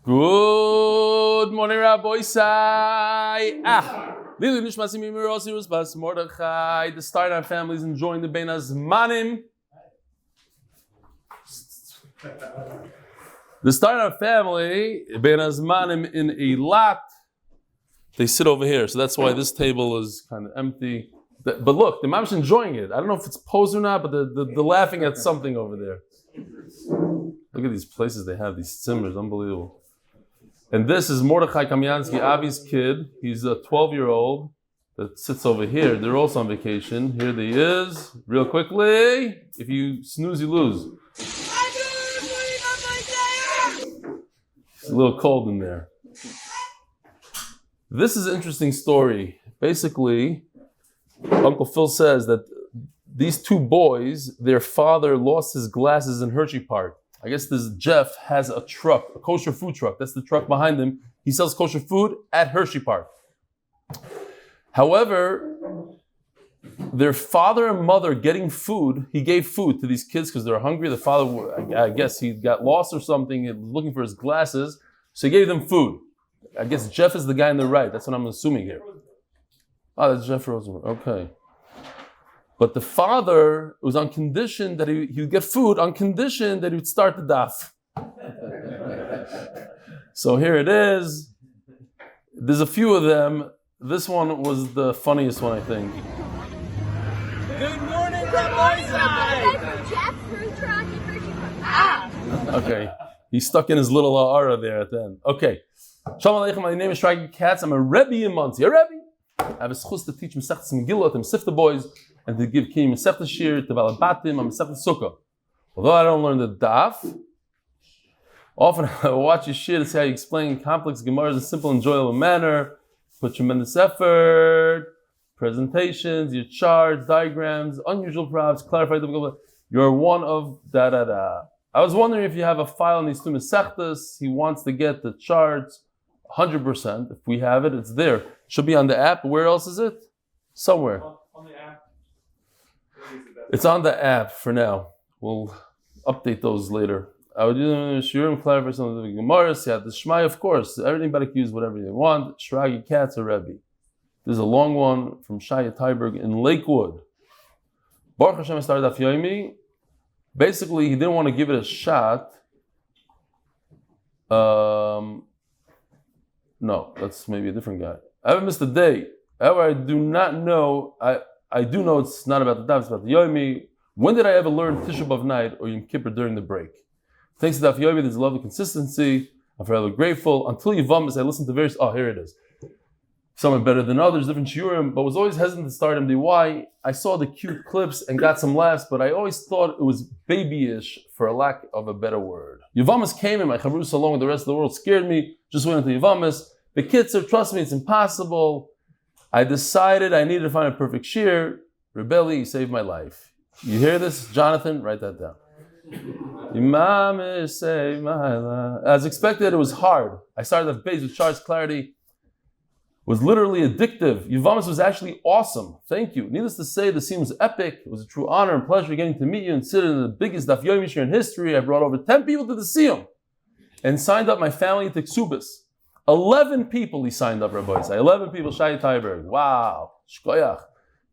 Good morning, Rabbi Isai. Lili Nishmasim Imiros Irus Bas Mordechai. The Steiner family is enjoying the Ben Azmanim. The Steiner family, Ben Azmanim in Eilat, they sit over here. So that's why this table is kind of empty. But look, the mom's enjoying it. I don't know if it's pose or not, but they're laughing at something over there. Look at these places they have, these zimmers, unbelievable. And this is Mordechai Kamyansky, Avi's kid. He's a 12-year-old that sits over here. They're also on vacation. Here he is. Real quickly. If you snooze, you lose. It's a little cold in there. This is an interesting story. Basically, Uncle Phil says that these two boys, their father lost his glasses in Hershey Park. I guess this Jeff has a truck, a kosher food truck. That's the truck behind him. He sells kosher food at Hershey Park. However, their father and mother getting food, he gave food to these kids because they're hungry. The father, I guess he got lost or something, he was looking for his glasses, so he gave them food. I guess Jeff is the guy on the right. That's what I'm assuming here. Oh, that's Jeff Rosenberg. Okay. But the father was on condition that he would get food, on condition that he would start the daf. So here it is. There's a few of them. This one was the funniest one, I think. Good morning, Jeff. Okay. He's stuck in his little ara there at the end. Okay. Shalom Aleichem, my name is Ricki Katz. I'm a Rebbe in Muncie. A Rebbe. I have a zchus to teach Masechtas Megillah to Sifta boys and to give Kiyum Masechtas Shir to Balabatim and Masechtas Sukkah. Although I don't learn the daf, often I watch your shir to see how you explain complex Gemaras in a simple, enjoyable manner. Put tremendous effort, presentations, your charts, diagrams, unusual props, clarify the. You're one of da-da-da. I was wondering if you have a file on these two Masechtas. He wants to get the charts 100%. If we have it, it's there. Should be on the app. Where else is it? Somewhere. On the app. It's on the app for now. We'll update those later. I would do sure and clarify some of the Gemaras. Yeah, the Shmai, of course. Everybody can use whatever they want. Shragi Katz or Rebbe. There's a long one from Shaya Tyberg in Lakewood. Baruch Hashem started Daf Yomi. Basically, he didn't want to give it a shot. No, that's maybe a different guy. I haven't missed a day. However, I do not know. I do know it's not about the Daf, it's about the Yomi. When did I ever learn Tisha B'Av night or Yom Kippur during the break? Thanks to Daf Yomi, there's a level of consistency. I'm forever grateful. Until Yivamis, I listened to various. Oh, here it is. Some are better than others, different shiurim, but was always hesitant to start MDY. I saw the cute clips and got some laughs, but I always thought it was babyish, for a lack of a better word. Yivamis came and my chavrus along with the rest of the world scared me. Just went into Yivamis. The kids said, trust me, it's impossible. I decided I needed to find a perfect shir. Rebelli, you saved my life. You hear this? Jonathan, write that down. Imam saved my life. As expected, it was hard. I started the base with charts clarity. Was literally addictive. Yivamis was actually awesome. Thank you. Needless to say, the scene was epic. It was a true honor and pleasure getting to meet you and sit in the biggest Daf Yomi shir in history. I brought over 10 people to the Siyum and signed up my family to Kesubos. 11 people he signed up, Rabbi Isai. 11 people, Shai Tyberg. Wow. Shkoyach.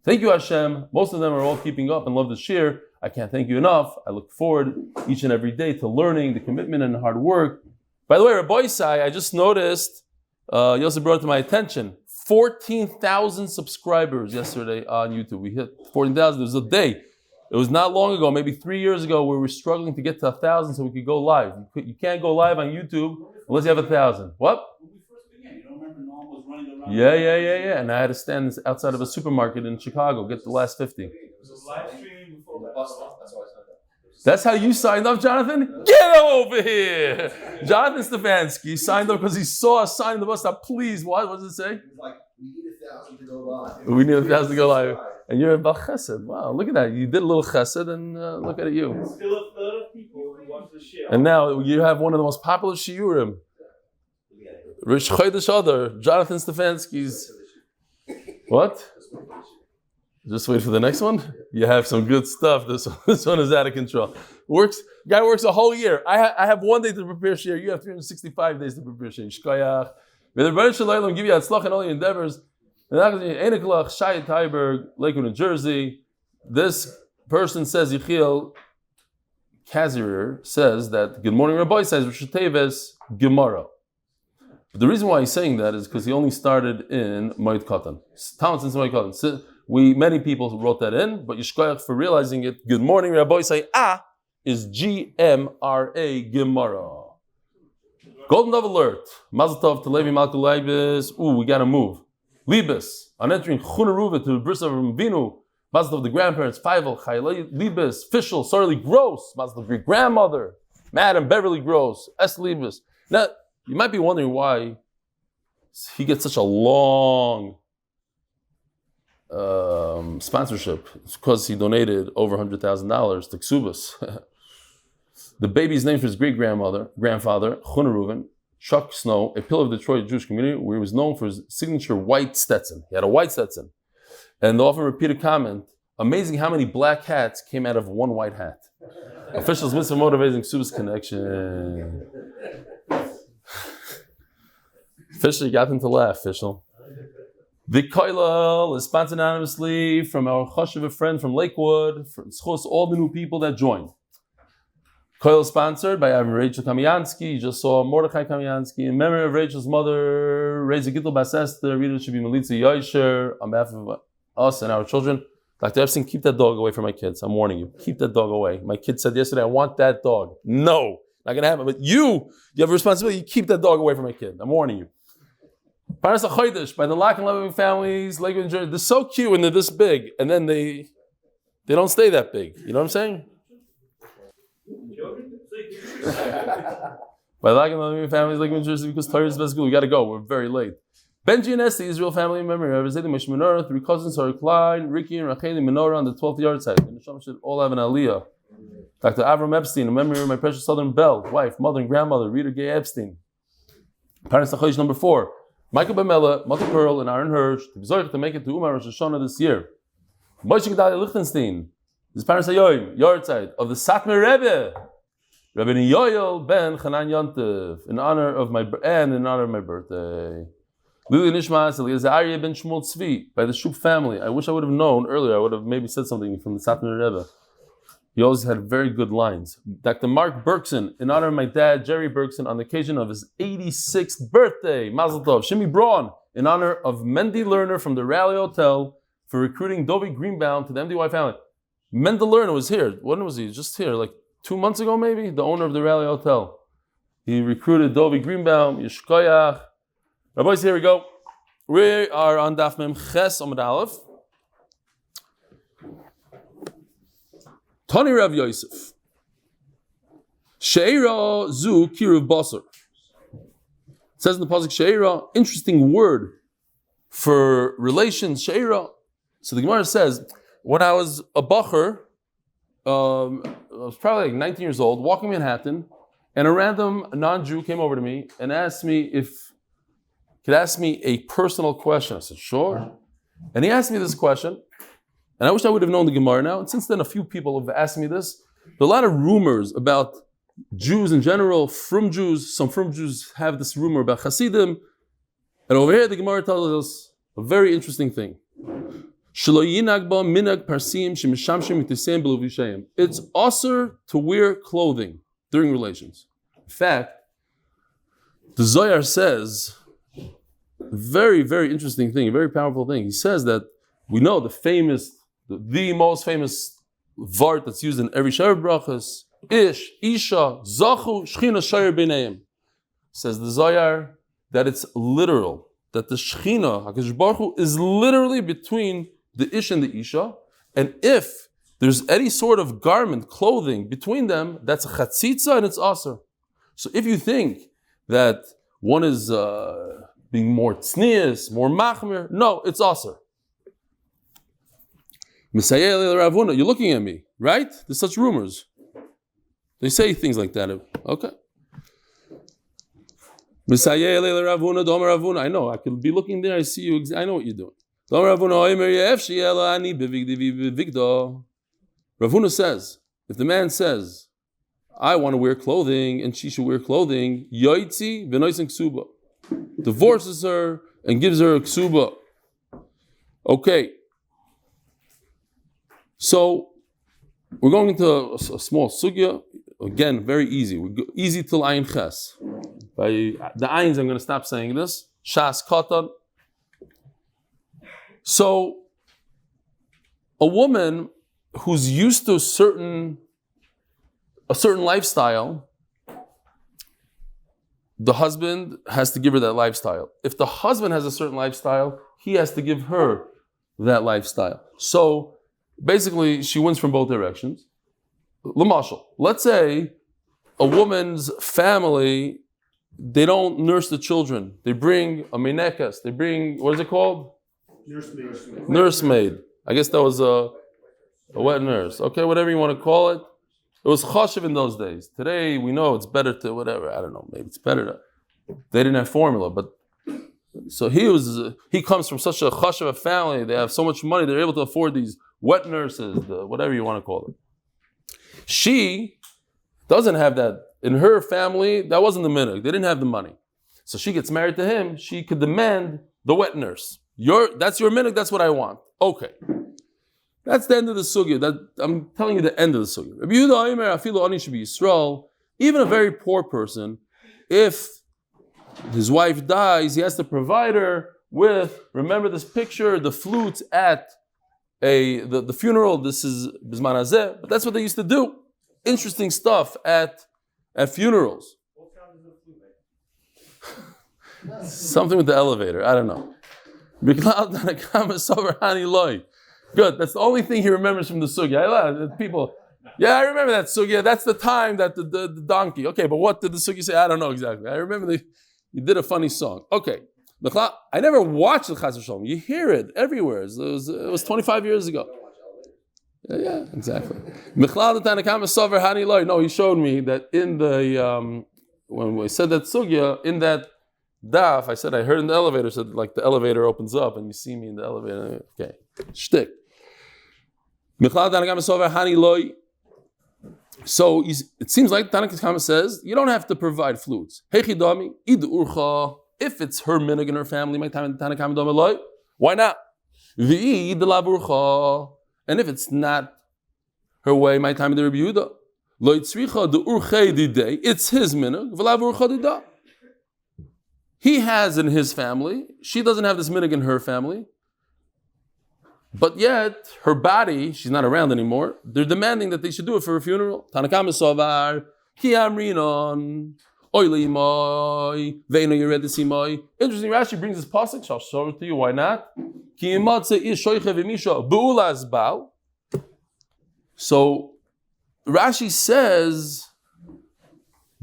Thank you, Hashem. Most of them are all keeping up and love the shir. I can't thank you enough. I look forward each and every day to learning, the commitment and hard work. By the way, Rabbi Isai, I just noticed, Yosef brought it to my attention, 14,000 subscribers yesterday on YouTube. We hit 14,000. It was a day. It was not long ago, maybe 3 years ago, we were struggling to get to 1,000 so we could go live. You can't go live on YouTube unless you have 1,000. What? When we first began, you don't remember Norm was running around? Yeah. And I had to stand outside of a supermarket in Chicago, get the last 50. It was a live stream before the bus stop. That's why I said that. That's how you signed up, Jonathan? Get over here! Jonathan Stefansky signed up because he saw a sign on the bus stop. Please, what does it say? It's like, we need 1,000 to go live. We need 1,000 to go live. And you're about chesed. Wow, look at that. You did a little chesed and look at you. Still a third of people who want to share. And now you have one of the most popular shiurim. Rish Chodesh Adar, Jonathan Stefansky's. What? Just wait for the next one. You have some good stuff. This one is out of control. Works. Guy works a whole year. I have 1 day to prepare share. You have 365 days to prepare share. Shkoyach. May the Rebbe Shalom give you hatzlacha in all your endeavors. Einiklach, Shai Tyberg, Lakewood, New Jersey. This person says, Yechiel Kazirer says that Good Morning Rabbi says Rishateves Gemara. But the reason why he's saying that is because he only started in Moed Katan. Talmud since Moed Katan. So many people wrote that in, but Yishkoyach for realizing it. Good Morning Rabbi say is G-M-R-A Gemara. Golden Dove alert. Mazel Tov to Levi Malka Leibis. We gotta move. Libis. On entering Chunaruva to the bris of Vinu. Mazel Tov the grandparents. Feivel, Chayle, Libis. Fischel, Sorely Gross. Mazel Tov great grandmother. Madam Beverly Gross. S. Libis. Now, you might be wondering why he gets such a long sponsorship. It's because he donated over $100,000 to Kesubos. The baby's name for his grandfather, Chuna Reuven, Chuck Snow, a pillar of the Detroit Jewish community, where he was known for his signature white Stetson. He had a white Stetson. And the often repeated comment, amazing how many black hats came out of one white hat. Officials miss a motivating Kesubos connection. Official, you got them to laugh, official. The Koilal is sponsored anonymously from our Choshev friend from Lakewood, for zchus all the new people that joined. Koilal sponsored by Avrum Rachel Kamiansky. You just saw Mordechai Kamiansky. In memory of Rachel's mother, Reza Gittel Bas Esther, Rita should be Melitza Yosher, on behalf of us and our children. Dr. Epstein, keep that dog away from my kids. I'm warning you. Keep that dog away. My kid said yesterday, I want that dog. No, not going to happen. But you have a responsibility. You keep that dog away from my kid. I'm warning you. Paras HaChodesh by the Lock and Lebovic families, Lakewood NJ. They're so cute when they're this big, and then they don't stay that big. You know what I'm saying? By the Lock and Lebovic families, Lakewood NJ, because Torah is the best school. We got to go. We're very late. Benjy Estie Israel Family in memory of Zayde Moshe Menora, 3 cousins, Sara Klein, Ricki Racheli Menora on the 12th yard side. And the Shalom should all have an aliyah. Dr. Avrum Epstein in memory of my precious Southern belle, wife, mother, and grandmother, Rita Gay Epstein. Parents HaChodesh number 4. Michael Bemela, Motty Perl Aaron Hirsch, to make it to Uman Rosh Chana this year. Moishe Gedalye Lichtenstein, this parents Hayoim, yard side of the Satmar Rebbe, Rabbi Yoel ben Chanan Yontev, in honor of my birthday. Lili Nishmas Eliezer ben Shmuel Tzvi by the Shub family. I wish I would have known earlier. I would have maybe said something from the Satmar Rebbe. He always had very good lines. Dr. Mark Berkson, in honor of my dad, Jerry Berkson, on the occasion of his 86th birthday. Mazel Tov. Shimi Braun, in honor of Mendy Lerner from the Raleigh Hotel for recruiting Dovie Greenbaum to the MDY family. Mendy Lerner was here. When was he? Just here, like 2 months ago maybe? The owner of the Raleigh Hotel. He recruited Dovie Greenbaum, Yishkoyach. Boys, here we go. We are on Daf Mem Ches Amud Aleph. Tani Rav Yosef. Sheira zu kiruv basar. It says in the pasuk Sheira, interesting word for relations. Sheira. So the Gemara says, when I was a bacher, I was probably like 19 years old, walking Manhattan, and a random non-Jew came over to me and asked me if he could ask me a personal question. I said, sure. And he asked me this question. And I wish I would have known the Gemara now. And since then, a few people have asked me this. There are a lot of rumors about Jews in general, from Jews. Some from Jews have this rumor about Hasidim. And over here, the Gemara tells us a very interesting thing. It's asur to wear clothing during relations. In fact, the Zohar says a very, very interesting thing, a very powerful thing. He says that we know the most famous vart that's used in every Shara brachas, Ish, Isha, Zachu, Shechina, Shayr B'neim. Says the Zohar that it's literal, that the Shechina, HaKadosh Baruch Hu, is literally between the Ish and the Isha, and if there's any sort of garment, clothing between them, that's a chatzitza and it's asur. So if you think that one is being more tznius, more machmir, no, it's asur. You're looking at me, right? There's such rumors. They say things like that. Okay. I know. I could be looking there. I see you. I know what you're doing. Ravuna says, if the man says, I want to wear clothing and she should wear clothing. Yoitzi v'noisen ksuba. Divorces her and gives her a ksuba. Okay. So we're going into a small sugya. Again, very easy. Easy till ayin ches. By the ayins, I'm going to stop saying this. Shas katan. So a woman who's used to a certain lifestyle, the husband has to give her that lifestyle. If the husband has a certain lifestyle, he has to give her that lifestyle. So basically, she wins from both directions. L'mashal, let's say a woman's family, they don't nurse the children. They bring a menekas. They bring, what is it called? Nursemaid. I guess that was a wet nurse. Okay, whatever you want to call it. It was chashiv in those days. Today, we know it's better to whatever. I don't know. Maybe it's better to. They didn't have formula, but so he comes from such a chashiv family. They have so much money. They're able to afford these wet nurses, whatever you want to call it. She doesn't have that. In her family, that wasn't the minhag. They didn't have the money. So she gets married to him. She could demand the wet nurse. That's your minhag, that's what I want. Okay. That's the end of the sugya. I'm telling you the end of the sugya. Rabbi Yehuda Omer, afilu ani shebi Yisrael, even a very poor person, if his wife dies, he has to provide her with, remember this picture, the flute at the funeral. This is Bizman Hazeh, but that's what they used to do. Interesting stuff at funerals. Something with the elevator, I don't know. Good, that's the only thing he remembers from the sugya. People, yeah, I remember that sugya. That's the time that the donkey. Okay, but what did the sugya say? I don't know exactly. I remember you did a funny song. Okay. I never watched the Chas v'Shalom. You hear it everywhere. It was 25 years ago. Yeah, exactly. No, he showed me that in the when we said that sugya, in that daf, I said I heard in the elevator, said like the elevator opens up and you see me in the elevator. Okay, shtick. So it seems like Tanakh Kama says you don't have to provide flutes. If it's her minhag in her family, why not? And if it's not her way, my time in the Rebbe Yehuda, it's his minhag. He has in his family. She doesn't have this minhag in her family. But yet, her body, she's not around anymore. They're demanding that they should do it for her funeral. Tanakam Sovar, Ki Amrinon, Oili Moi, Veino Yeredisi Moi. Interesting, Rashi brings this pasuk. I'll show it to you. Why not? Ki Imatze Ish Shoiche V'Misha Bu'ulaz Bal. So Rashi says,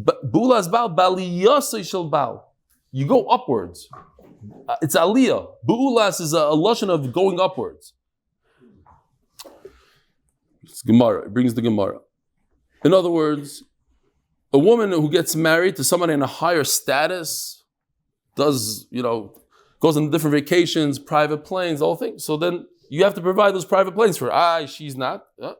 Bu'ulaz Bal Baliyasei Shel Bal. You go upwards. It's aliyah. Bu'ulas is a lashon of going upwards. It's Gemara. It brings the Gemara. In other words, a woman who gets married to someone in a higher status goes on different vacations, private planes, the whole thing. So then you have to provide those private planes for her. She's not. So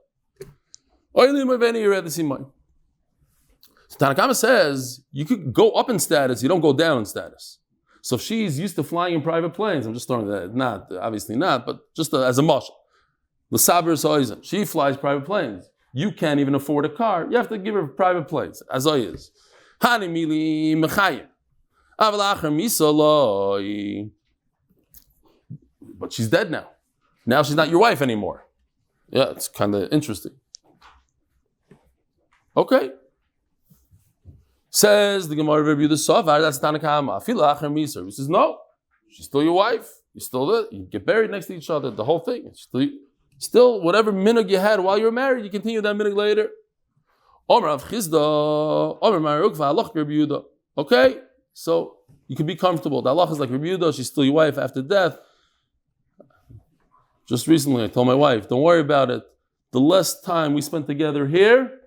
Tanakama says you could go up in status, you don't go down in status. So if she's used to flying in private planes, I'm just throwing that, obviously not, but just as a mashal. The Saber Soizen, she flies private planes. You can't even afford a car. You have to give her private planes, as I is. Hanimili mechayim. But she's dead now. Now she's not your wife anymore. Yeah, it's kind of interesting. Okay. Says the Gemara Rebbe the Sovar, that's Tanakama. Afila acher miser. He says, no, she's still your wife. You're still there. You get buried next to each other. The whole thing. Still whatever minhag you had while you were married, you continue that minhag later. Omer Av Chizda, Omer Marukva, Lock and Lebovic. Okay, so you can be comfortable. The halach is like Rebbe Yehuda, she's still your wife after death. Just recently, I told my wife, don't worry about it. The less time we spend together here,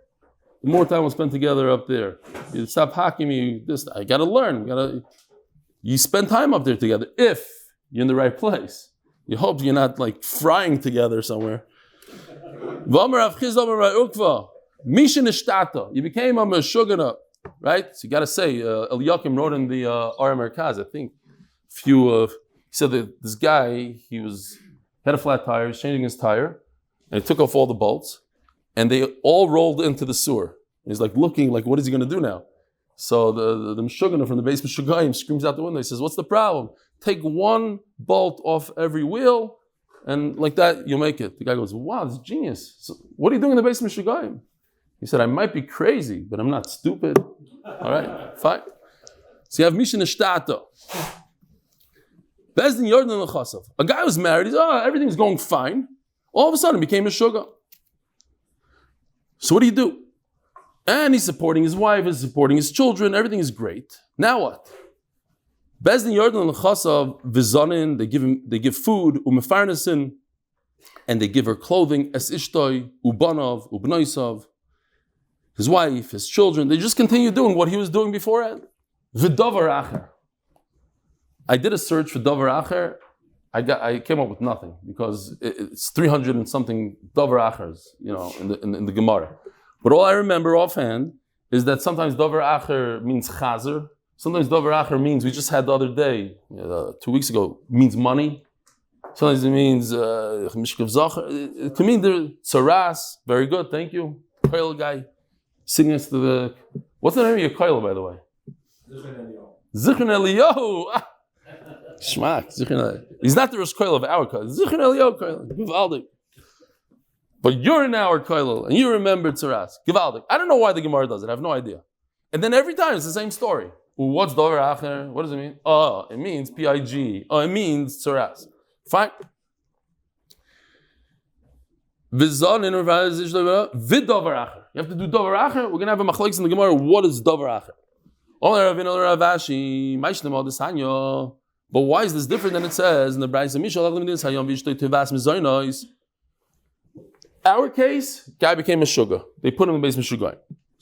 the more time we'll spend together up there. You stop hacking me. I got to learn. You spend time up there together if you're in the right place. You hope you're not like frying together somewhere. Mishin Ishtata. You became a Meshugana, right? So you got to say, Eliakim wrote in the Aram Merkaz, I think, he said that this guy, he had a flat tire, he was changing his tire, and he took off all the bolts, and they all rolled into the sewer. He's like looking, like, what is he going to do now? So the Meshugana from the base Meshugayim screams out the window. He says, what's the problem? Take one bolt off every wheel, and like that, you'll make it. The guy goes, wow, this is genius. So what are you doing in the base Meshugayim? He said, I might be crazy, but I'm not stupid. All right, fine. So you have Mishin Ishtato. Bezdin Yordan L'chasav. A guy was married, everything's going fine. All of a sudden became a sugar. So what do? And he's supporting his wife, he's supporting his children, everything is great. Now what? Bezdin Yordan L'chasav, Vizonin, they give food, Umefarnasin, and they give her clothing, Es Ishtoi, Ubanov, Ubnoisav, his wife, his children, they just continue doing what he was doing beforehand. V'davar acher. I did a search for davar acher. I came up with nothing because it's 300 and something davar achers, in the Gemara. But all I remember offhand is that sometimes davar acher means chazer. Sometimes davar acher means, we just had the other day, 2 weeks ago, means money. Sometimes it means mishkav zacher. It can mean the tzaras. Very good, thank you. Koil guy sitting next to the. What's the name of your koil, by the way? Zichron Eliyahu. Shmak, Zichron Eliyahu. He's not the Rosh Koil of our koil. Zichron Eliyahu koil. Givaldik. But you're in our koil and you remember tzaras. Givaldik. I don't know why the Gemara does it. I have no idea. And then every time it's the same story. What's davar acher? What does it mean? Oh, it means pig. Oh, it means tzaras. Fine. Vizan in davar acher. You have to do davar acher. We're gonna have a machlokes in the Gemara. What is davar acher? But why is this different than it says in the Brayso? Our case, guy became a sugar. They put him in the basement sugar.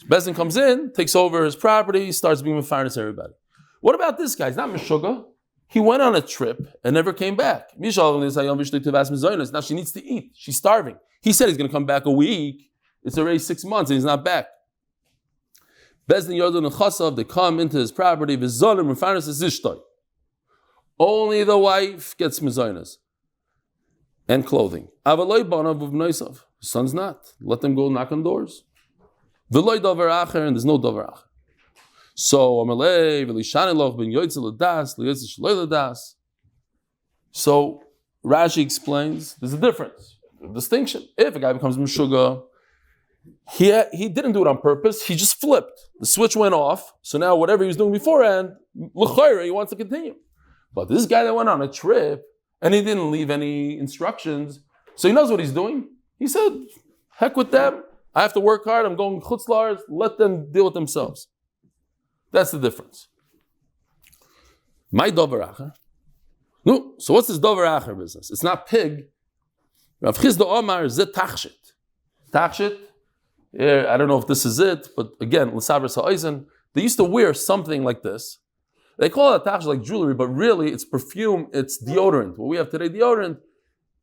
Bezdin comes in, takes over his property, starts being mefarnes everybody. What about this guy? He's not Meshuggah. He went on a trip and never came back. Now she needs to eat. She's starving. He said he's going to come back a week. It's already 6 months and he's not back. Bezdin Yordan and Chasav, they come into his property. Only the wife gets mezainas and clothing. The son's not. Let them go knock on doors. And there's no davar acher. So Rashi explains there's a difference, a distinction. If a guy becomes Meshuggah, he didn't do it on purpose, he just flipped. The switch went off, so now whatever he was doing beforehand, l'chayra, he wants to continue. But this guy that went on a trip and he didn't leave any instructions, so he knows what he's doing. He said, heck with them, I have to work hard, I'm going chutzlars, let them deal with themselves. That's the difference. My davar acher. No, so what's this davar acher business? It's not pig. Rav Chizda Omar zeh tachshit. Tachshit, I don't know if this is it, but again, l'sabras ha'oizen, they used to wear something like this. They call it tachshit like jewelry, but really it's perfume, it's deodorant. What we have today, deodorant,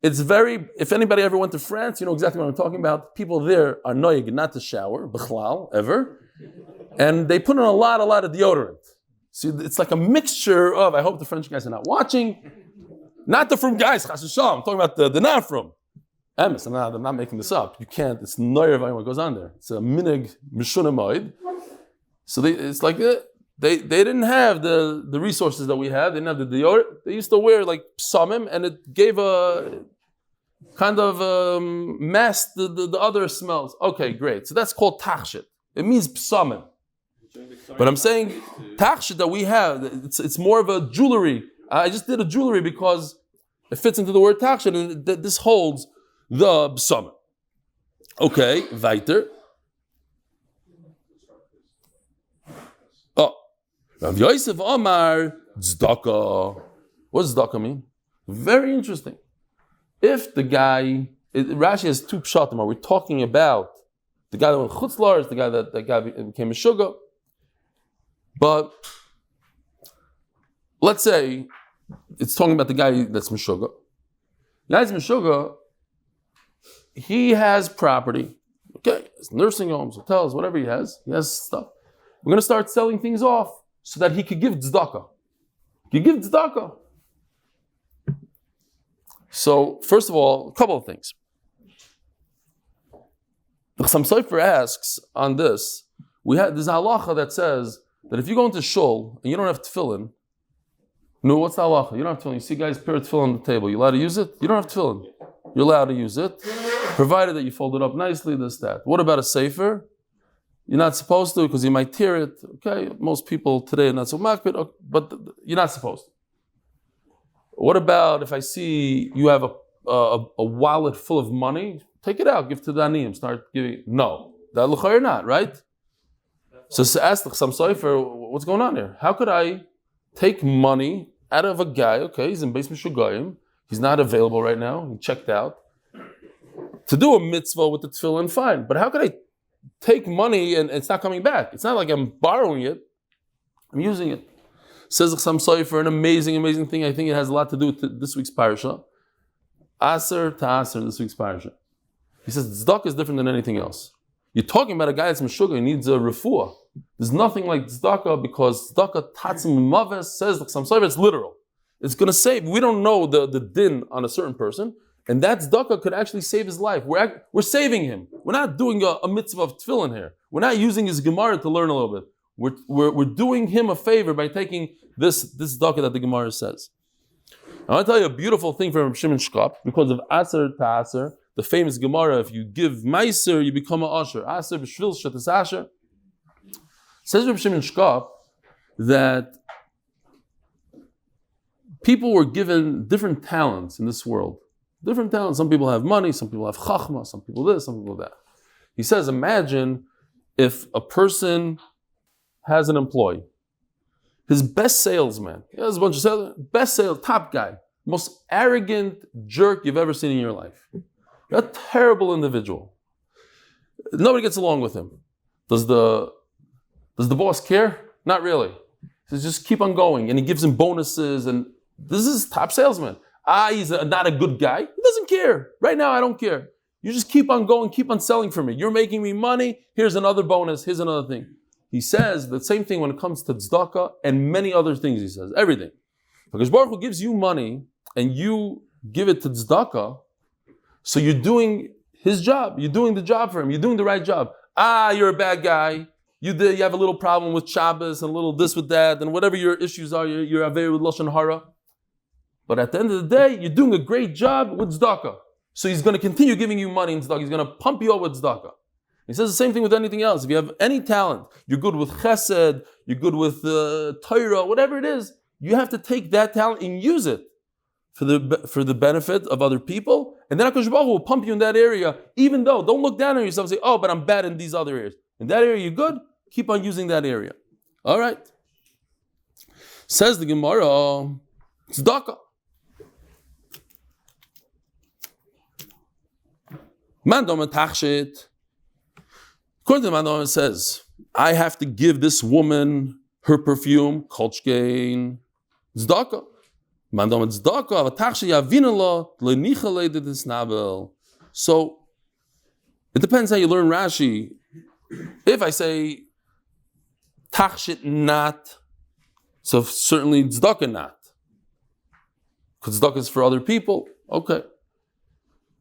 it's very, if anybody ever went to France, you know exactly what I'm talking about. People there are noyig not to shower, b'chlal, ever. And they put in a lot of deodorant. So it's like a mixture of, I hope the French guys are not watching, not the from guys, chas v'shalom, I'm talking about the not from. Emes, I'm not making this up. You can't, it's noyer what goes on there. It's a minig mishunamoid. So it's like, they didn't have the resources that we have. They didn't have the deodorant. They used to wear like psamim, and it gave a kind of masked the other smells. Okay, great. So that's called tachshit. It means psamim. But I'm saying tachshit that we have, it's more of a jewelry. I just did a jewelry because it fits into the word tachshit, and this holds the psamim. Okay, weiter. Rav Yosef Omar tzedakah. What does tzedakah mean? Very interesting. If the guy, Rashi has two pshatim. Are we talking about the guy that went chutzlars, the guy that became a sugar? But let's say it's talking about the guy that's meshuggah. The guy's meshuggah. He has property. Okay, it's nursing homes, hotels, whatever he has stuff. We're going to start selling things off so that he could give tzedakah. He could give tzedakah. So, first of all, a couple of things. The Chaim Sofer asks on this, there's a hatzlacha that says that if you go into shul and you don't have tefillin, no, what's the hatzlacha? You don't have tefillin. You see guys pair tefillin on the table. You allowed to use it? You don't have tefillin. You're allowed to use it, provided that you fold it up nicely, this, that. What about a sefer? You're not supposed to because you might tear it. Okay, most people today are not so makpid, but you're not supposed to. What about if I see you have a wallet full of money? Take it out, give to the Aniim, start giving. No, that l'chayr not, right? So ask the Chaim Sofer, what's going on here? How could I take money out of a guy? Okay, he's in Beis Mishugayim. He's not available right now. He checked out. To do a mitzvah with the tefillin, fine. But how could I take money and it's not coming back? It's not like I'm borrowing it. I'm using it. Says the Chaim Sofer, an amazing thing. I think it has a lot to do with this week's parasha. Aser to Aser, this week's parasha. He says tzedakah is different than anything else. You're talking about a guy that's meshuggah, he needs a refuah. There's nothing like tzedakah because tzedakah tatzim maves, says the Chaim Sofer, it's literal. It's going to save. We don't know the din on a certain person, and that tzedakah could actually save his life. We're saving him. We're not doing a mitzvah of tefillin here. We're not using his Gemara to learn a little bit. We're doing him a favor by taking this tzedakah that the Gemara says. I want to tell you a beautiful thing from Shimon Shkop because of Aser to Aser. The famous Gemara, if you give Meiser, you become an Asher. Aser b'shvil shetes Asher. Says Reb Shimon Shkop that people were given different talents in this world. Different talents. Some people have money, some people have chachma, some people this, some people that. He says, imagine if a person has an employee. His best salesman, he has a bunch of sales, best sales, top guy, most arrogant jerk you've ever seen in your life. A terrible individual. Nobody gets along with him. Does the boss care? Not really. He says, just keep on going. And he gives him bonuses. And this is top salesman. He's not a good guy. He doesn't care. Right now, I don't care. You just keep on going, keep on selling for me. You're making me money. Here's another bonus. Here's another thing. He says the same thing when it comes to tzedakah and many other things. He says everything. Because Baruch Hu gives you money and you give it to tzedakah, so you're doing his job. You're doing the job for him. You're doing the right job. You're a bad guy. You have a little problem with Shabbos and a little this with that, and whatever your issues are, you're avei with Lashon Hara. But at the end of the day, you're doing a great job with tzedakah. So he's going to continue giving you money in tzedakah. He's going to pump you up with tzedakah. He says the same thing with anything else. If you have any talent, you're good with chesed, you're good with Torah, whatever it is, you have to take that talent and use it for the benefit of other people. And then HaKadosh Baruch Hu will pump you in that area, even though, don't look down on yourself and say, but I'm bad in these other areas. In that area, you're good. Keep on using that area. All right. Says the Gemara, tzedakah. Mandom tachshit. According to the Mandom, it says, I have to give this woman her perfume, kolchkein, tzedakah. Mandom tzedakah, v'tachshit yavinala, le'nichalei d'tisnabel. So, it depends how you learn Rashi. If I say, tachshit not, so certainly tzedakah not. Because tzedakah is for other people, okay.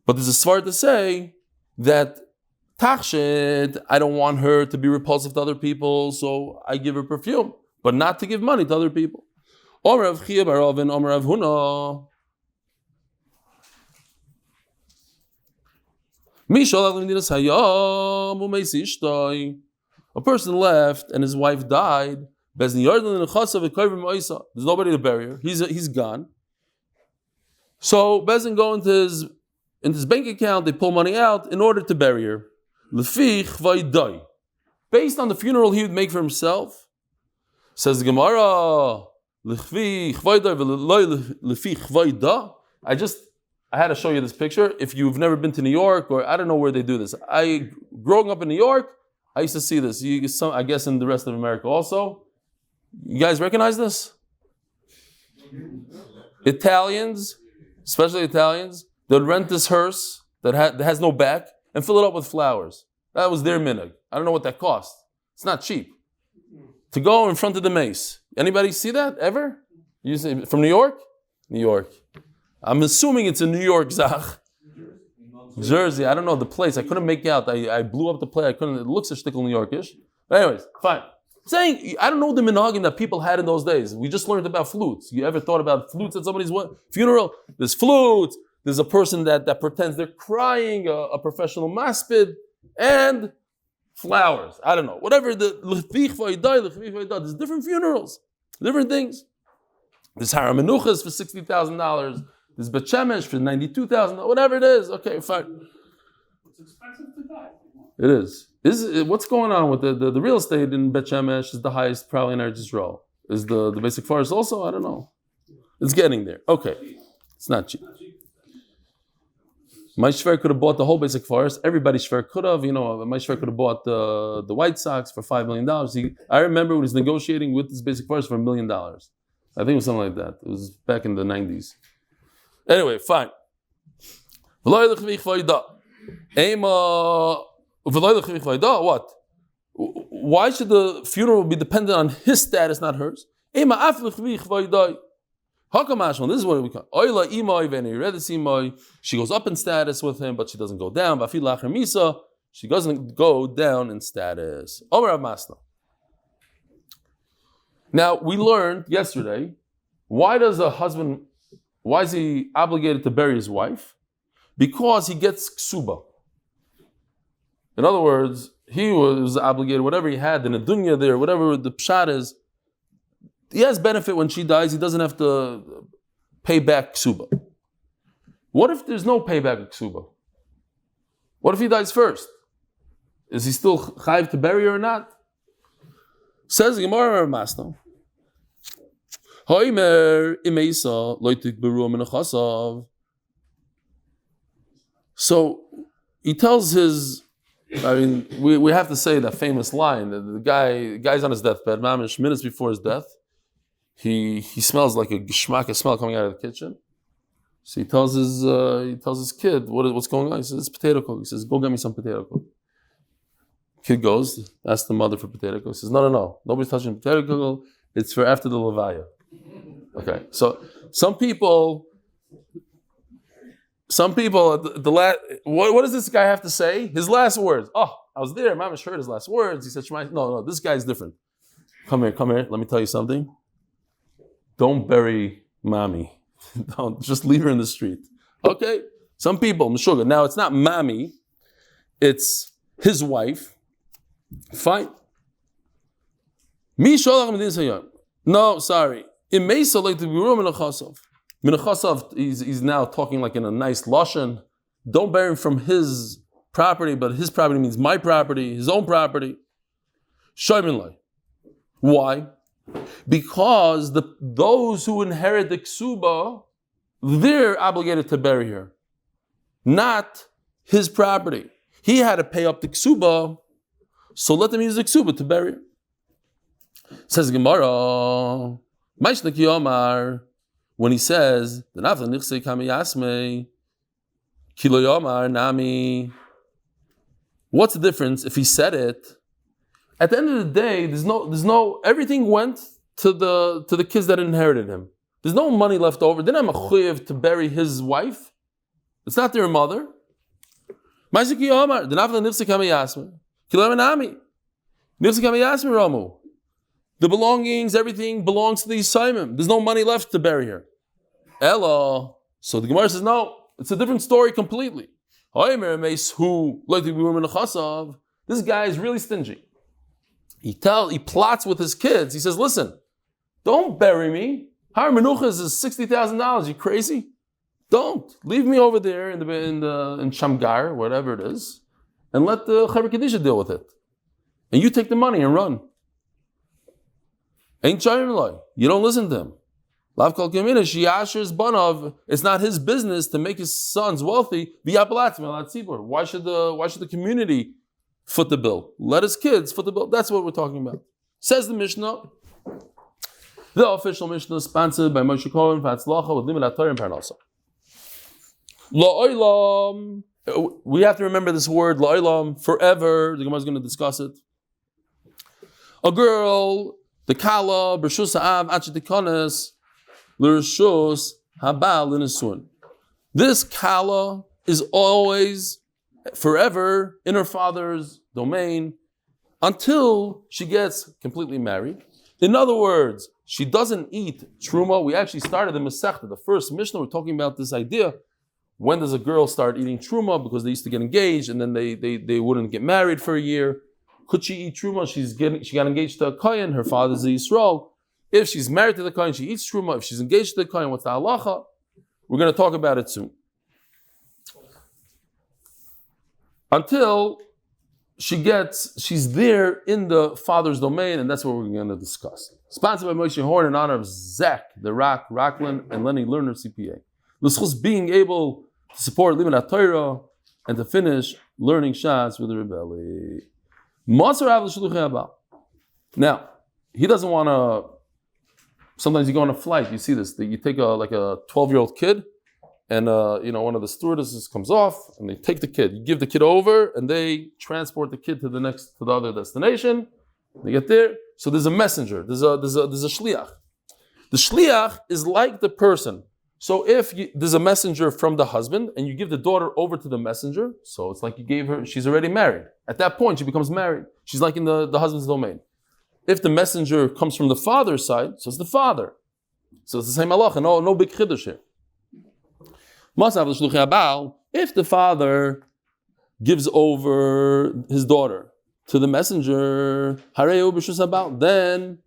But there's a svar to say that tachshit, I don't want her to be repulsive to other people, so I give her perfume, but not to give money to other people. Omer Rav Chia bar Ravin, Omer Rav Huna. A person left and his wife died. There's nobody to bury her. He's gone. So Bezin go into his bank account, they pull money out in order to bury her. Based on the funeral he would make for himself, says the Gemara, I had to show you this picture. If you've never been to New York, or I don't know where they do this. Growing up in New York, I used to see this. I guess in the rest of America also. You guys recognize this? Italians, especially Italians, they'll rent this hearse that has no back and fill it up with flowers. That was their minhag. I don't know what that cost. It's not cheap. To go in front of the mace. Anybody see that ever? You say, from New York? New York. I'm assuming it's a New York zach. Jersey. I don't know the place. I couldn't make out. I blew up the play. It looks a shtickle New Yorkish. But anyways, fine. Saying, I don't know the minhagim that people had in those days. We just learned about flutes. You ever thought about flutes at somebody's funeral? There's flutes. There's a person that pretends they're crying, a professional maspid, and flowers. I don't know. Whatever. There's different funerals. Different things. There's Hara Menuchas for $60,000. There's Bet Shemesh for $92,000. Whatever it is. Okay, fine. It's expensive to die. It is. What's going on with the real estate in Bet Shemesh is the highest probably in Eretz Israel. Is the basic forest also? I don't know. It's getting there. Okay. It's not cheap. My shver could have bought the whole basic forest. Everybody shver could have. My shver could have bought the White Sox for $5 million. I remember when he was negotiating with this basic forest for $1 million. I think it was something like that. It was back in the 90s. Anyway, fine. What? Why should the funeral be dependent on his status, not hers? This is what we call. She goes up in status with him, but she doesn't go down. She doesn't go down in status. Now, we learned yesterday, why is he obligated to bury his wife? Because he gets ksuba. In other words, he was obligated, whatever he had in the dunya there, whatever the pshat is, he has benefit when she dies, he doesn't have to pay back ksuba. What if there's no payback of ksuba? What if he dies first? Is he still chayiv to bury her or not? Says the Gemara Masno. So he tells his, we have to say that famous line. The guy's on his deathbed, mamish, minutes before his death. He smells like a geschmack, a smell coming out of the kitchen. So he tells his kid, what's going on? He says, it's potato cook. He says, go get me some potato cook. Kid goes, asks the mother for potato cook. He says, no, nobody's touching potato cook. It's for after the levaya. Okay, so some people, what does this guy have to say? His last words. Oh, I was there. Mamash heard his last words. He said, no, this guy's different. Come here. Let me tell you something. Don't bury mommy. Don't just leave her in the street. Okay? Some people, Meshuggah. Now it's not mommy, it's his wife. Fine. No, sorry. He's now talking like in a nice lashon. Don't bury him from his property, but his property means my property, his own property. Why? Because those who inherit the ksuba, they're obligated to bury her, not his property. He had to pay up the ksuba, so let them use the ksuba to bury her. Says Gemara, when he says, what's the difference if he said it? At the end of the day, there's no everything went to the kids that inherited him. There's no money left over. Then I'm a chayiv to bury his wife. It's not their mother. The belongings, everything belongs to the Yisraelim. There's no money left to bury her. Ella. So the Gemara says, no, it's a different story completely. This guy is really stingy. He plots with his kids. He says, listen, don't bury me. Har Menuchas is $60,000. You crazy? Don't. Leave me over there in Shamgar, whatever it is, and let the Chaver Kedisha deal with it. And you take the money and run. Ain't Chaim. You don't listen to him. It's not his business to make his sons wealthy. Why should the community foot the bill? Let his kids foot the bill. That's what we're talking about. Says the Mishnah. The official Mishnah is sponsored by Moishe Gedalye with Hatzlacha with Limit Torah and Parnasa. We have to remember this word, la'ilam, forever. The Gemara is going to discuss it. A girl, the kala, b'rshus ha'av, achetikones, l'rshus ha'bal l'nesun. This kala is always, forever, in her father's domain, until she gets completely married. In other words, she doesn't eat truma. We actually started the Masechta, the first Mishnah. We're talking about this idea. When does a girl start eating truma? Because they used to get engaged and then they wouldn't get married for a year. Could she eat truma? She got engaged to a Kohen. Her father's a Yisrael. If she's married to the Kohen, she eats truma. If she's engaged to the Kohen, what's the hatzlacha? We're going to talk about it soon. Until she's there in the father's domain, and that's what we're going to discuss. Sponsored by Moshe Horn in honor of Zach, the Rocklin, and Lenny Lerner CPA. The zchus being able to support Limud Torah and to finish learning Shas with the Rebbe. Now, he doesn't want to. Sometimes you go on a flight, you see this. You take a 12-year-old kid, and one of the stewardesses comes off, and they take the kid. You give the kid over, and they transport the kid to the other destination. They get there. So there's a messenger. There's a shliach. The shliach is like the person. So if there's a messenger from the husband, and you give the daughter over to the messenger, so it's like you gave her. She's already married. At that point, she becomes married. She's like in the husband's domain. If the messenger comes from the father's side, so it's the father. So it's the same halacha. No big chiddush here. If the father gives over his daughter to the messenger, then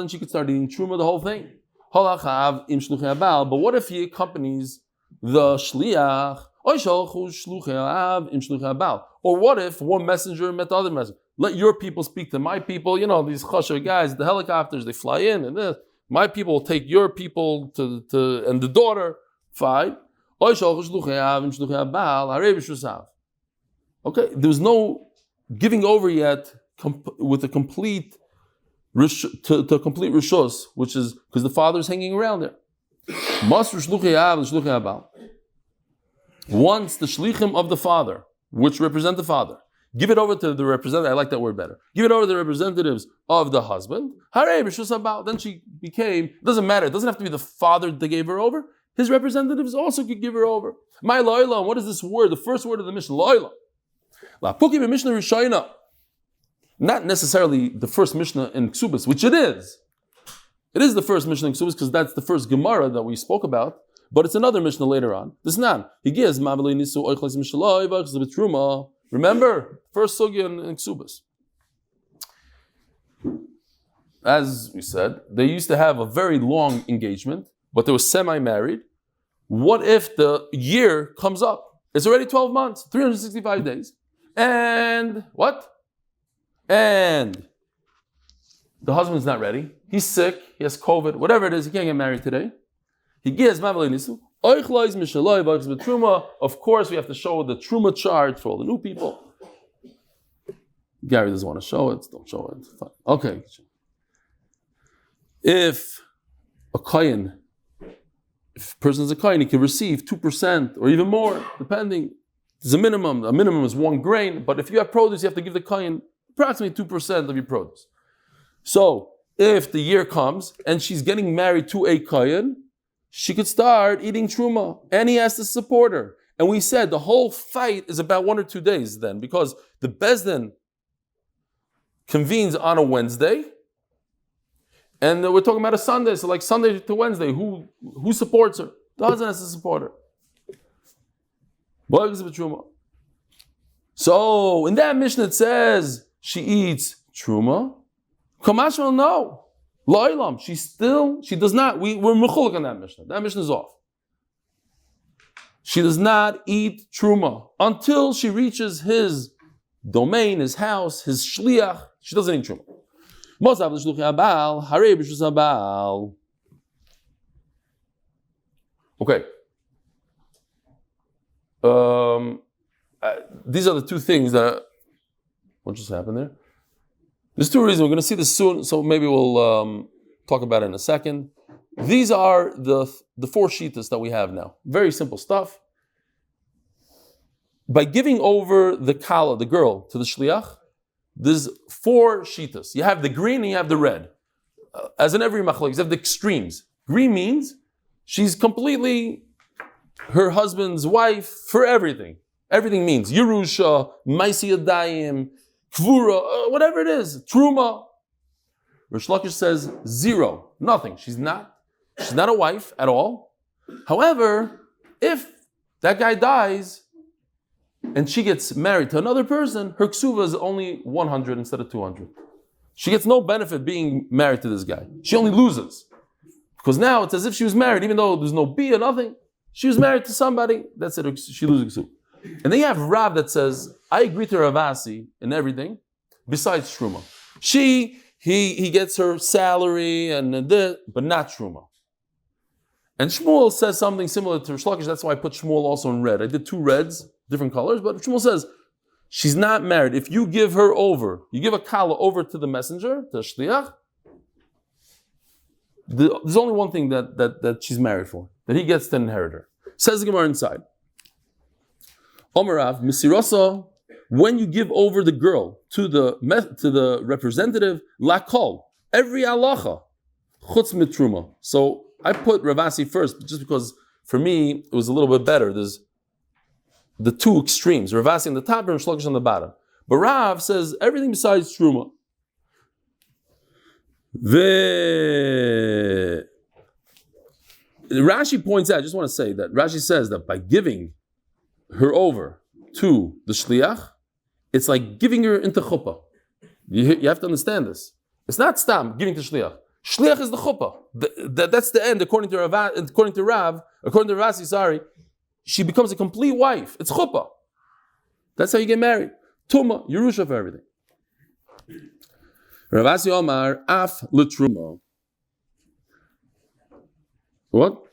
she could start eating truma, the whole thing. But what if he accompanies the shliach? Or what if one messenger met the other messenger? Let your people speak to my people. These chasher guys, the helicopters, they fly in, and this. My people will take your people to and the daughter. Fine. Okay, there's no giving over yet with a complete to complete rishus, which is because the father is hanging around there. Once the shlichim of the father, which represent the father, give it over to the representative. I like that word better. Give it over to the representatives of the husband. Then she became. Doesn't matter. It doesn't have to be the father that gave her over. His representatives also could give her over. My loyla. What is this word? The first word of the Mishnah. Loyla. La puki Mishnah Rishayna. Not necessarily the first Mishnah in Kesubos, which it is. It is the first Mishnah in Kesubos because that's the first Gemara that we spoke about. But it's another Mishnah later on. This nan. He gives remember, first sugya in Kesubos. As we said, they used to have a very long engagement, but they were semi-married. What if the year comes up? It's already 12 months, 365 days. And what? And the husband's not ready. He's sick. He has COVID. Whatever it is, he can't get married today. He gives of course, we have to show the truma chart for all the new people. Gary doesn't want to show it. Don't show it. Fine. Okay. If a person is a kohen, he can receive 2% or even more, depending. There's a minimum. A minimum is 1 grain. But if you have produce, you have to give the kohen approximately 2% of your produce. So if the year comes and she's getting married to a kohen, she could start eating truma, and he has to support her. And we said the whole fight is about 1 or 2 days then, because the Bezdin convenes on a Wednesday, and we're talking about a Sunday, so like Sunday to Wednesday, who supports her? The husband has to support her. So in that Mishnah it says she eats truma. Kamashmal, no. Lo'ilam, she does not. We're mechulek on that Mishnah. That Mishnah is off. She does not eat truma until she reaches his domain, his house, his shliach. She doesn't eat truma. Okay. These are the two things that. What just happened there? There's 2 reasons. We're going to see this soon, so maybe we'll talk about it in a second. These are the 4 shittas that we have now. Very simple stuff. by giving over the kala, the girl, to the shliach, there's 4 shitas. You have the green and you have the red. As in every machlokes, you have the extremes. Green means she's completely her husband's wife for everything. Everything means Yerusha, Maisi Yadayim, Kvura, whatever it is, Truma. Rish Lakish says 0, nothing. She's not a wife at all. However, if that guy dies and she gets married to another person, her ksuva is only 100 instead of 200. She gets no benefit being married to this guy. She only loses. Because now it's as if she was married, even though there's no bia, nothing. She was married to somebody, that's it, she loses ksuva. And then you have Rav that says, I agree to Ravasi in everything, besides Truma. He gets her salary and this, but not Truma. And Shmuel says something similar to Rish Lakish, that's why I put Shmuel also in red. I did 2 reds, different colors, but Shmuel says, she's not married. If you give her over, you give a kala over to the messenger, to shliach, there's only one thing that she's married for, that he gets to inherit her. Says the Gemara inside. Omarav, Misirasa, when you give over the girl to the representative, lakol, every halacha, chutz mitruma. So I put Ravasi first, just because for me it was a little bit better. There's the 2 extremes, Ravasi on the top and Shlokish on the bottom. But Rav says everything besides truma. Rashi points out, I just want to say that Rashi says that by giving her over to the shliach, it's like giving her into chuppah. You have to understand this. It's not stam giving to shliach. Shliach is the chuppah. That's the end, according to Rasi, sorry. She becomes a complete wife. It's chuppah. That's how you get married. Tuma, Yerusha for everything. Ravasi Omar, af l'truma. What?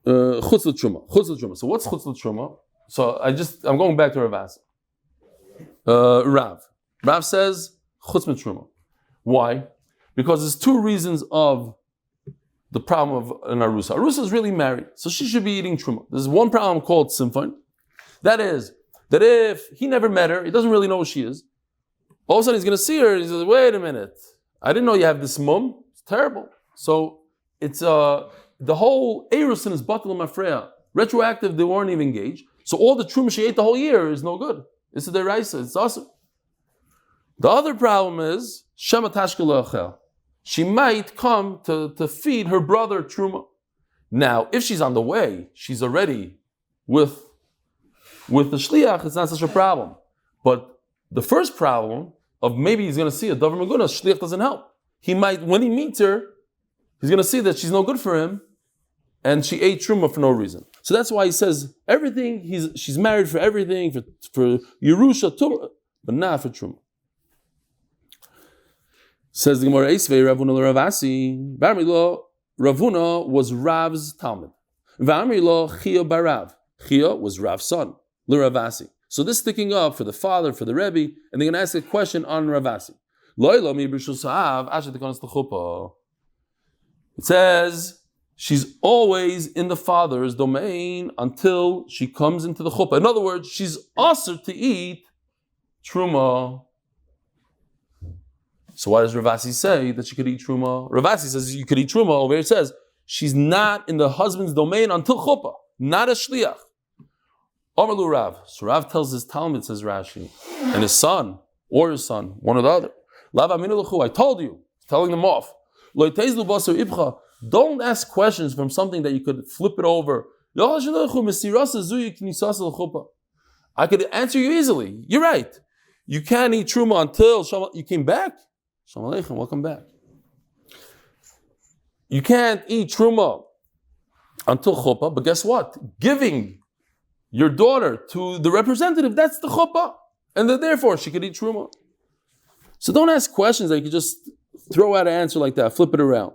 Chutz l'truma. So what's chutz l'truma? So I'm going back to Ravasi. Rav says chutz l'truma. Why? Because there's 2 reasons of the problem of an arusa. Arusa is really married, so she should be eating truma. There's one problem called simcha. That is, that if he never met her, he doesn't really know who she is. All of a sudden he's going to see her, and he says, wait a minute, I didn't know you have this mum. It's terrible. So it's the whole erusin is batal mafreya. Retroactive, they weren't even engaged. So all the truma she ate the whole year is no good. It's a deraisa, it's awesome. The other problem is, shema tashke le'achel. She might come to feed her brother truma. Now, if she's on the way, she's already with the shliach, it's not such a problem. But the first problem of maybe he's going to see a davar meguna, shliach doesn't help. He might, when he meets her, he's going to see that she's no good for him, and she ate truma for no reason. So that's why he says everything. She's married for everything, for Yerusha, Torah, but not for truma. Says the Gemara, Esvei Ravuna l'Ravasi. Barmilo, Ravuna was Rav's Talmud. V'amrilo Chia barav. Chia was Rav's son, l'Ravasi. So this sticking up for the father, for the Rebbe, and they're going to ask a question on Ravasi. It says she's always in the father's domain until she comes into the chuppah. In other words, she's also to eat truma. So why does Ravasi say that she could eat truma? Ravasi says you could eat truma. Over here it says she's not in the husband's domain until chuppah, not a shliach. Omerlu Rav. So Rav tells his Talmud, says Rashi, and his son, or his son, one or the other. I told you, telling them off. Don't ask questions from something that you could flip it over. I could answer you easily. You're right. You can't eat truma until you came back. Shalom Aleichem, welcome back. You can't eat truma until chuppah, but guess what? Giving your daughter to the representative, that's the chuppah. And then therefore she could eat truma. So don't ask questions that you could just throw out an answer like that, flip it around.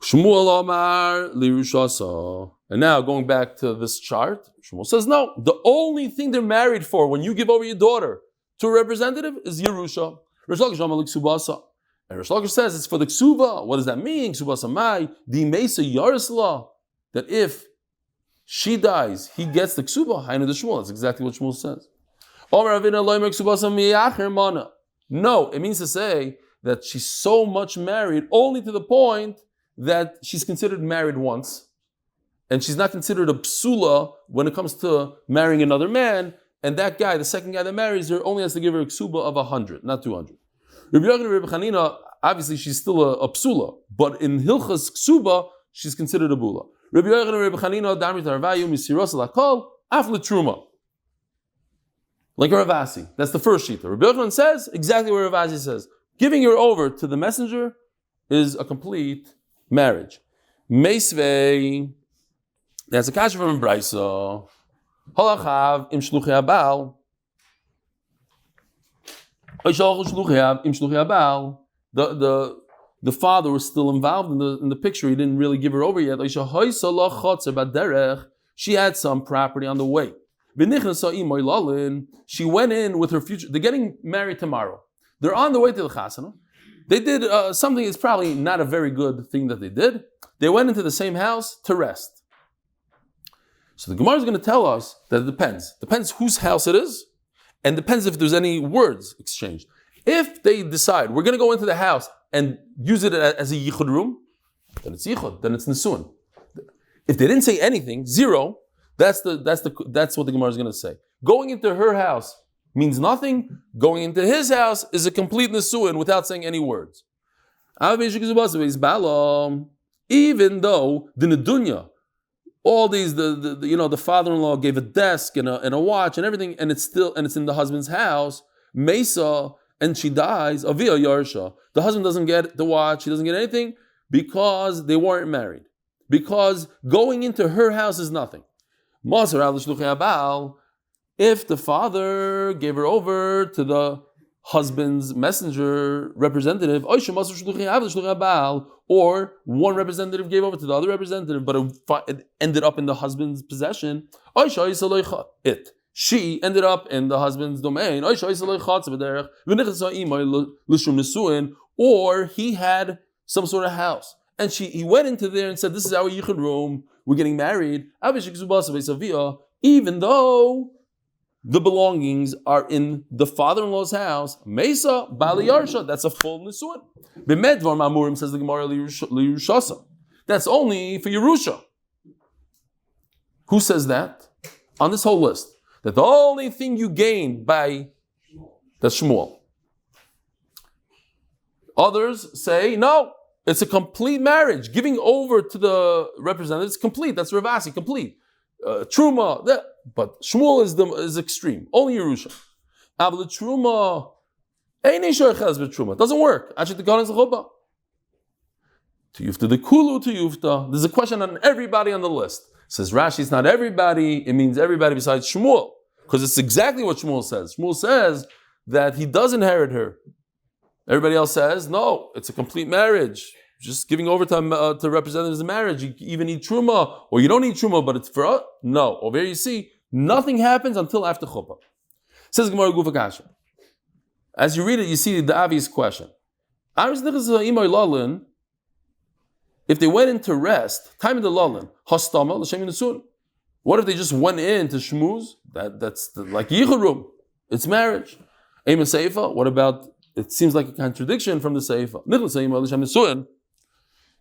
Shmuel Omar Lirushasa. And now going back to this chart, Shmuel says no. The only thing they're married for when you give over your daughter to a representative is Yerusha. Rish Lakish Amar Liksubasa. And Rish Lakish says it's for the ksuba. What does that mean? Ksubasa mai di mesa yarisla. That if she dies, he gets the ksuba, hainu the Shmuel. That's exactly what Shmuel says. No, it means to say that she's so much married only to the point that she's considered married once, and she's not considered a psula when it comes to marrying another man, and that guy, the second guy that marries her, only has to give her a ksuba of 100, not 200. Rabbi Yochanan and Rabbi Chanina, obviously she's still a psula, but in Hilchas ksuba, she's considered a bula. Rabbi Yochanan and Rabbi Chanina, Damrit Arvayu, Misiros Lakol, Afle Truma. Like Ravasi. That's the first shita. Rabbi Yochanan says exactly what Ravasi says. Giving her over to the messenger is a complete marriage. Meisvei, that's a kasha from Braiso. Halachav im shluchi abal. The father was still involved in the picture. He didn't really give her over yet. She had some property on the way. She went in with her future. They're getting married tomorrow. They're on the way to the chasana. They did something that's probably not a very good thing that they did. They went into the same house to rest. So the Gemara is going to tell us that it depends. Depends whose house it is, and depends if there's any words exchanged. If they decide we're going to go into the house and use it as a yichud room, then it's yichud, then it's nesuin. If they didn't say anything, zero, that's what the Gemara is going to say. Going into her house means nothing. Going into his house is a complete nesuin without saying any words. Even though the nedunya, all these, the father-in-law gave a desk and a watch and everything, and it's in the husband's house, Mesa, and she dies, Avia Yarsha. The husband doesn't get the watch, he doesn't get anything because they weren't married. Because going into her house is nothing. If the father gave her over to the husband's messenger representative, or one representative gave over to the other representative, but it ended up in the husband's possession, she ended up in the husband's domain, or he had some sort of house, and he went into there and said, this is our yichud room, we're getting married, even though the belongings are in the father-in-law's house, Mesa, Bali Yarsha, that's a full nisuin. B'medvar Mamurim, says the Gemara, Lirushasa. That's only for Yerusha. Who says that? On this whole list. That the only thing you gain by the Shmuel. Others say, no, it's a complete marriage. Giving over to the representative is complete. That's Ravasi, complete. Truma, but Shmuel is extreme. Only Yerusha. Avle Truma, doesn't work. To Yufta the Kulu to Yufta. There's a question on everybody on the list. Says Rashi, it's not everybody, it means everybody besides Shmuel. Because it's exactly what Shmuel says. Shmuel says that he does inherit her. Everybody else says, no, it's a complete marriage. Just giving over to representatives of marriage. You even need Truma, or you don't need Truma, but it's for us. No. Over here you see, nothing happens until after Chuppah. Says Gemara Gufa Kasha. As you read it, you see the obvious question. If they went into rest, time in the Lalin, Hastama, L'Shem Nesun. What if they just went in to Shmuz? That's like Yichud room. It's marriage. Eim Seifa, what about, it seems like a contradiction from the Seifa. Nichel Seima, L'Shem Nesun.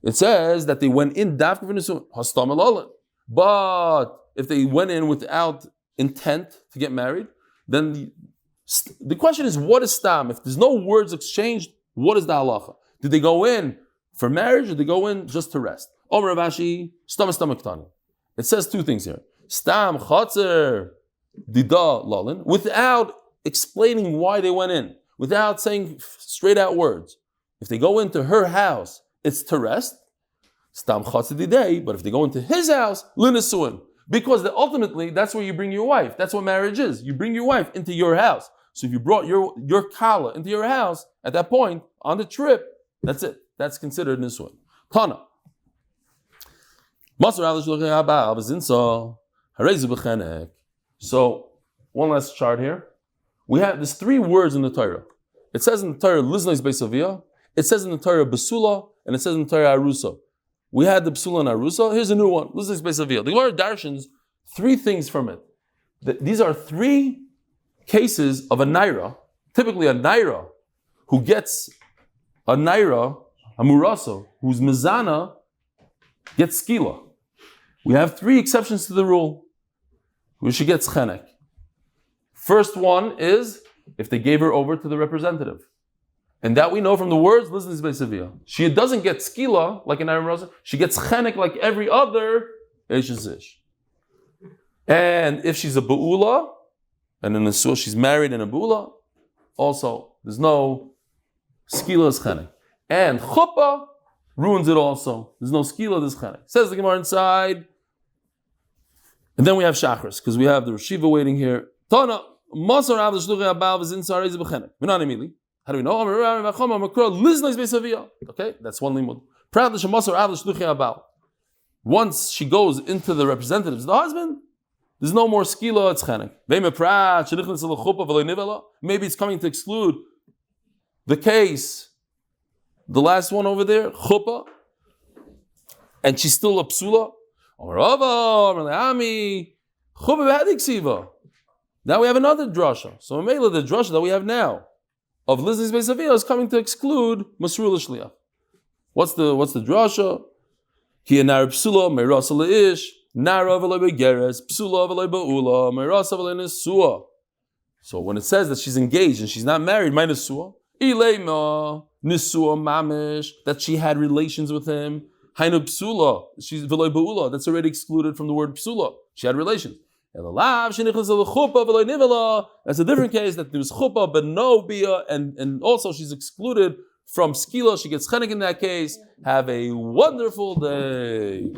It says that they went in Dafka for Nesun, Hastama Lalin. But if they went in without intent to get married, then the question is, what is Stam? If there's no words exchanged, what is the halacha? Did they go in for marriage, or did they go in just to rest? Omer Ravashi, Stam Tani. It says two things here. Stam Chatzer Dida Lalin, without explaining why they went in, without saying straight out words. If they go into her house, it's to rest. Stam Chatzer Didei, but if they go into his house, Linasuin. Because ultimately, that's where you bring your wife. That's what marriage is. You bring your wife into your house. So if you brought your kala into your house, at that point, on the trip, that's it. That's considered nisuin. Chana. So, one last chart here. There's three words in the Torah. It says in the Torah, Liznais Beisavia. It says in the Torah, Basula, and it says in the Torah, Arusa. We had the Psula and Arusa. Here's a new one. Liznais Beisavia. The Gemara darshans three things from it. These are three cases of a naira, typically a naira, who gets a naira, a muraso, whose mizana gets skila. We have three exceptions to the rule where she gets chenek. First one is if they gave her over to the representative. And that we know from the words, listen to this by Sevilla. She doesn't get skila like an naira muraso, she gets chenek like every other ish. And if she's a ba'ula, and in a sur she's married in a ba'ula, also there's no skila as chenek. And chuppah ruins it also. There's no skila, there's chenek. Says the Gemara inside. And then we have shachris, because we have the Rashiva waiting here. Tana, masar av l'shluchei abal v'zin sar is b'chenek. Minan emili. How do we know? Okay, that's one limud. Proud the masar av l'shluchei abal. Once she goes into the representatives, the husband, there's no more skila, it's chenek. Maybe it's coming to exclude the case, the last one over there, chuppah, and she's still a psula. Now we have another drasha. So Mela, the drasha that we have now of Liz's Beis Aviyah is coming to exclude Masrul Shliach. What's the drasha? Ki nar psula meirasa leish. So when it says that she's engaged and she's not married, minus suah, that she had relations with him, she's that's already excluded from the word psula. She had relations. That's a different case, that there was chuppah but no bia, and also she's excluded from skila. She gets chenek in that case. Have a wonderful day.